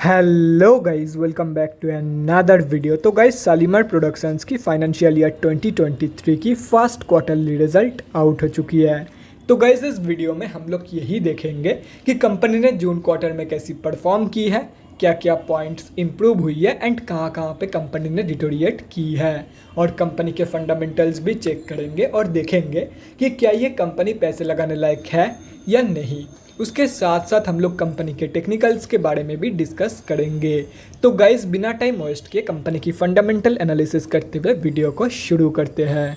Hello guys, welcome back to another video. तो guys, Shalimar productions की financial year 2023 की first quarterly result out हो चुकी है। तो गाइस, इस वीडियो में हम लोग यही देखेंगे कि कंपनी ने जून क्वार्टर में कैसी परफॉर्म की है, क्या क्या पॉइंट्स इंप्रूव हुई है एंड कहाँ कहाँ पे कंपनी ने डिटोरिएट की है, और कंपनी के फंडामेंटल्स भी चेक करेंगे और देखेंगे कि क्या ये कंपनी पैसे लगाने लायक है या नहीं। उसके साथ साथ हम लोग कंपनी के टेक्निकल्स के बारे में भी डिस्कस करेंगे। तो गाइस, बिना टाइम वेस्ट किए कंपनी की फंडामेंटल एनालिसिस करते हुए वीडियो को शुरू करते हैं।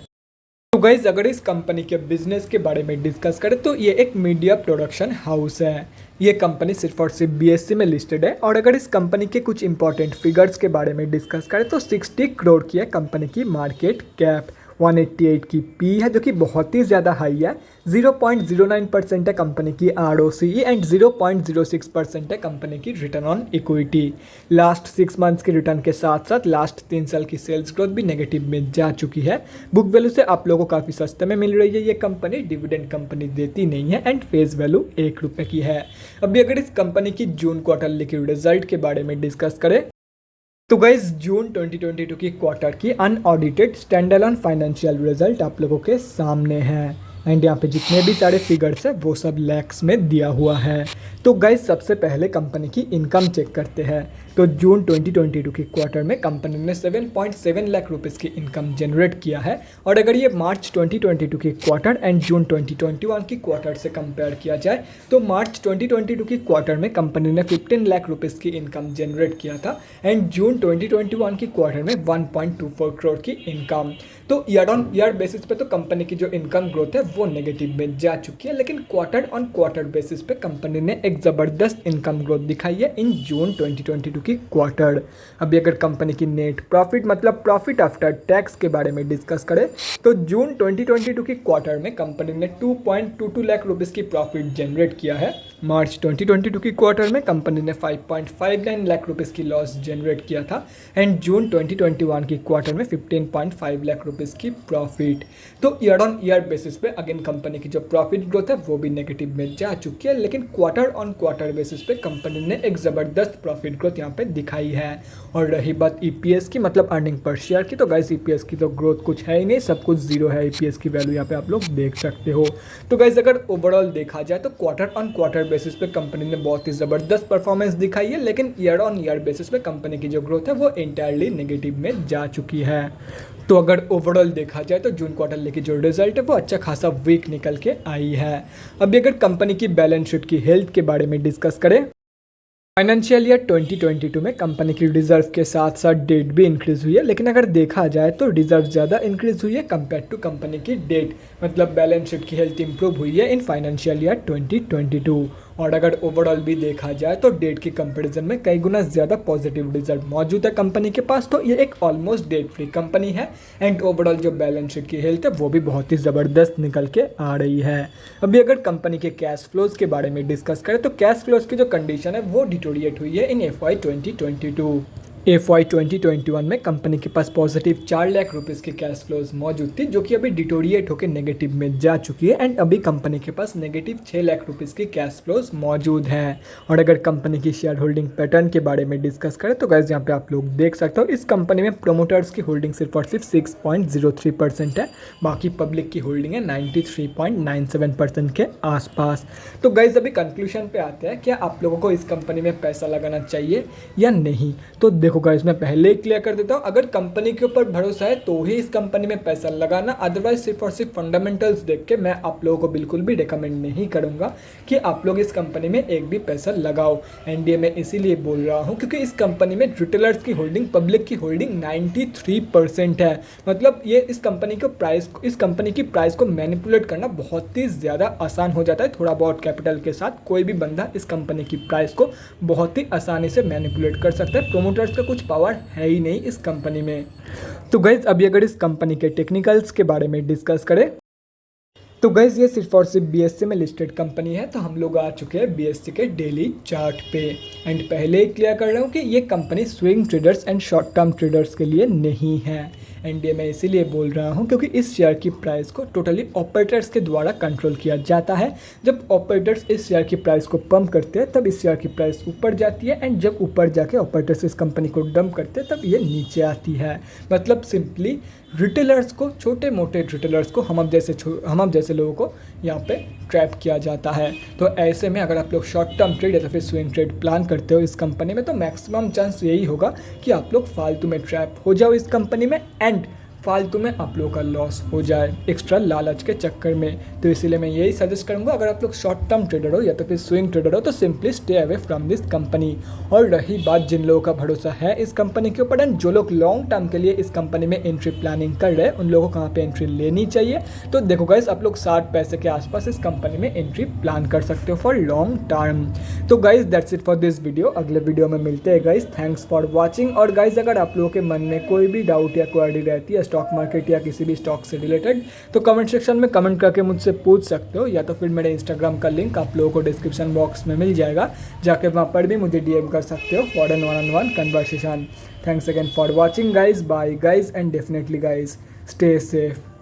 तो गाइस, अगर इस कंपनी के बिजनेस के बारे में डिस्कस करें तो ये एक मीडिया प्रोडक्शन हाउस है। ये कंपनी सिर्फ और सिर्फ बीएससी में लिस्टेड है। और अगर इस कंपनी के कुछ इंपॉर्टेंट फिगर्स के बारे में डिस्कस करें तो 60 करोड़ की है कंपनी की मार्केट कैप, 188 की पी है जो कि बहुत ही ज़्यादा हाई है, 0.09% है कंपनी की ROCE एंड 0.06% है कंपनी की return on equity. Last 6 months के रिटर्न के साथ साथ लास्ट 3 साल की सेल्स ग्रोथ भी नेगेटिव में जा चुकी है। बुक वैल्यू से आप लोगों को काफ़ी सस्ते में मिल रही है ये कंपनी, डिविडेंड कंपनी देती नहीं है एंड फेस वैल्यू 1 रुपये की है। अभी अगर इस कंपनी की जून क्वार्टरली की रिजल्ट के बारे में डिस्कस करें तो गाइस, जून 2022 की क्वार्टर की unaudited stand alone financial result आप लोगों के सामने है एंड यहाँ पे जितने भी सारे फिगर्स है वो सब लैक्स में दिया हुआ है। तो गाइस, सबसे पहले कंपनी की इनकम चेक करते हैं। तो जून 2022 की क्वार्टर में कंपनी ने 7.7 लाख रुपीज़ की इनकम जनरेट किया है। और अगर ये मार्च 2022 की क्वार्टर एंड जून 2021 की क्वार्टर से कंपेयर किया जाए तो मार्च 2022 की क्वार्टर में कंपनी ने 15 लाख रुपीज़ की इनकम जनरेट किया था एंड जून 2021 की क्वार्टर में 1.24 करोड़ की इनकम। तो ईयर ऑन ईयर बेसिस पे तो कंपनी की जो इनकम ग्रोथ है वो नेगेटिव में जा चुकी है, लेकिन क्वार्टर ऑन क्वार्टर बेसिस पे कंपनी ने एक ज़बरदस्त इनकम ग्रोथ दिखाई है इन जून 2022 की क्वार्टर। अभी अगर कंपनी की नेट प्रॉफिट मतलब प्रॉफिट आफ्टर टैक्स के बारे में डिस्कस करें तो जून 2022 की क्वार्टर में कंपनी ने 2.22 लाख रुपीज़ की प्रॉफिट जनरेट किया है। मार्च 2022 की क्वार्टर में कंपनी ने 5.59 लाख रुपीज़ की लॉस जनरेट किया था एंड जून 2021 की क्वार्टर में 15.5 लाख रुपीज़ की प्रॉफिट। तो ईयर ऑन ईयर बेसिस पे अगेन कंपनी की जो प्रॉफिट ग्रोथ है वो भी नेगेटिव में जा चुकी है, लेकिन क्वार्टर ऑन क्वार्टर बेसिस पे कंपनी ने एक ज़बरदस्त प्रॉफिट ग्रोथ यहाँ पे दिखाई है। और रही बात EPS की मतलब अर्निंग पर शेयर की, तो गाइस EPS की तो ग्रोथ कुछ है ही नहीं, सब कुछ जीरो है। EPS की वैल्यू यहाँ पे आप लोग देख सकते हो। तो गाइस, अगर ओवरऑल देखा जाए तो क्वार्टर ऑन क्वार्टर बेसिस पे कंपनी ने बहुत ही ज़बरदस्त परफॉर्मेंस दिखाई है, लेकिन ईयर ऑन ईयर बेसिस पे कंपनी की जो ग्रोथ है वो इंटायरली नेगेटिव में जा चुकी है। तो अगर ओवरऑल देखा जाए तो जून क्वार्टर की जो रिजल्ट है वो अच्छा खासा वीक निकल के आई है। अभी अगर कंपनी की बैलेंस शीट की हेल्थ के बारे में डिस्कस करें, फाइनेंशियल ईयर 2022 में कंपनी की रिजर्व के साथ साथ डेट भी इंक्रीज हुई है, लेकिन अगर देखा जाए तो रिजर्व ज़्यादा इंक्रीज हुई है कंपेयर टू कंपनी की डेट, मतलब बैलेंस शीट की हेल्थ इंप्रूव हुई है इन फाइनेंशियल ईयर 2022। और अगर ओवरऑल भी देखा जाए तो डेट की कंपैरिजन में कई गुना ज़्यादा पॉजिटिव रिजल्ट मौजूद है कंपनी के पास। तो ये एक ऑलमोस्ट डेट फ्री कंपनी है एंड ओवरऑल जो बैलेंस शीट की हेल्थ है वो भी बहुत ही ज़बरदस्त निकल के आ रही है। अभी अगर कंपनी के कैश फ्लोज के बारे में डिस्कस करें तो कैश फ्लोज की जो कंडीशन है वो डिटोरिएट हुई है इन FY 2022। FY 2021 में कंपनी के पास पॉजिटिव 4 लाख रुपीज़ की कैश फ्लोज मौजूद थी, जो कि अभी डिटोरिएट होकर नेगेटिव में जा चुकी है एंड अभी कंपनी के पास नेगेटिव 6 लाख रुपीज़ की कैश फ्लोज मौजूद हैं। और अगर कंपनी की शेयर होल्डिंग पैटर्न के बारे में डिस्कस करें तो गाइस, यहाँ पे आप लोग देख सकते हो इस कंपनी में प्रोमोटर्स की होल्डिंग सिर्फ और सिर्फ 6.03% है, बाकी पब्लिक की होल्डिंग है 93.97% के आसपास। तो गाइस, अभी कंक्लूजन पे आते हैं, क्या आप लोगों को इस कंपनी में पैसा लगाना चाहिए या नहीं। तो देखो गाइस, मैं पहले ही क्लियर कर देता हूँ, अगर कंपनी के ऊपर भरोसा है तो ही इस कंपनी में पैसा लगाना, अदरवाइज सिर्फ और सिर्फ फंडामेंटल्स देख के मैं आप लोगों को बिल्कुल भी रिकमेंड नहीं करूँगा कि आप लोग इस कंपनी में एक भी पैसा लगाओ। एंड ये मैं इसीलिए बोल रहा हूँ क्योंकि इस कंपनी में रिटेलर्स की होल्डिंग, पब्लिक की होल्डिंग 93% है। मतलब ये इस कंपनी की प्राइस को मैनिपुलेट करना बहुत ही ज़्यादा आसान हो जाता है। थोड़ा बहुत कैपिटल के साथ कोई भी बंदा इस कंपनी की प्राइस को बहुत ही आसानी से मैनिपुलेट कर सकता है। प्रोमोटर्स कुछ पावर है ही नहीं इस कंपनी में। तो गाइज, अभी अगर इस कंपनी के टेक्निकल्स के बारे में डिस्कस करें तो गाइज, ये सिर्फ और सिर्फ BSE में लिस्टेड कंपनी है। तो हम लोग आ चुके हैं BSE के डेली चार्ट पे एंड पहले ही क्लियर कर रहा हूँ कि ये company swing traders and short term traders के लिए नहीं है। एंड ये मैं इसीलिए बोल रहा हूँ क्योंकि इस शेयर की प्राइस को टोटली ऑपरेटर्स के द्वारा कंट्रोल किया जाता है। जब ऑपरेटर्स इस शेयर की प्राइस को पंप करते हैं तब इस शेयर की प्राइस ऊपर जाती है, एंड जब ऊपर जाके ऑपरेटर्स इस कंपनी को डंप करते हैं तब ये नीचे आती है। मतलब सिंपली रिटेलर्स को, छोटे मोटे रिटेलर्स को, हम जैसे लोगों को यहाँ पे ट्रैप किया जाता है। तो ऐसे में अगर आप लोग शॉर्ट टर्म ट्रेड या तो फिर स्विंग ट्रेड प्लान करते हो इस कंपनी में, तो मैक्सिमम चांस यही होगा कि आप लोग फालतू में ट्रैप हो जाओ इस कंपनी में, एंड फालतू में आप लोगों का लॉस हो जाए एक्स्ट्रा लालच के चक्कर में। तो इसीलिए मैं यही सजेस्ट करूंगा, अगर आप लोग शॉर्ट टर्म ट्रेडर हो या तो फिर स्विंग ट्रेडर हो तो simply stay away from this company. और रही बात जिन लोगों का भरोसा है इस कंपनी के ऊपर, एंड जो लोग लॉन्ग टर्म के लिए इस कंपनी में एंट्री प्लानिंग कर रहे हैं, उन लोगों को कहाँ पे एंट्री लेनी चाहिए। तो देखो गाइस, आप लोग 60 पैसे के आसपास इस कंपनी में एंट्री प्लान कर सकते हो फॉर लॉन्ग टर्म। तो guys that's it for this video. अगले वीडियो में मिलते हैं गाइस। Thanks for watching. और गाइस अगर आप लोगों के मन में कोई भी डाउट या क्वेरी रहती है स्टॉक मार्केट या किसी भी स्टॉक से रिलेटेड, तो कमेंट सेक्शन में कमेंट करके मुझसे पूछ सकते हो, या तो फिर मेरे इंस्टाग्राम का लिंक आप लोगों को डिस्क्रिप्शन बॉक्स में मिल जाएगा, जाके वहाँ पर भी मुझे डीएम कर सकते हो for an one on one conversation. Thanks again for watching guys, bye guys, and definitely guys stay safe.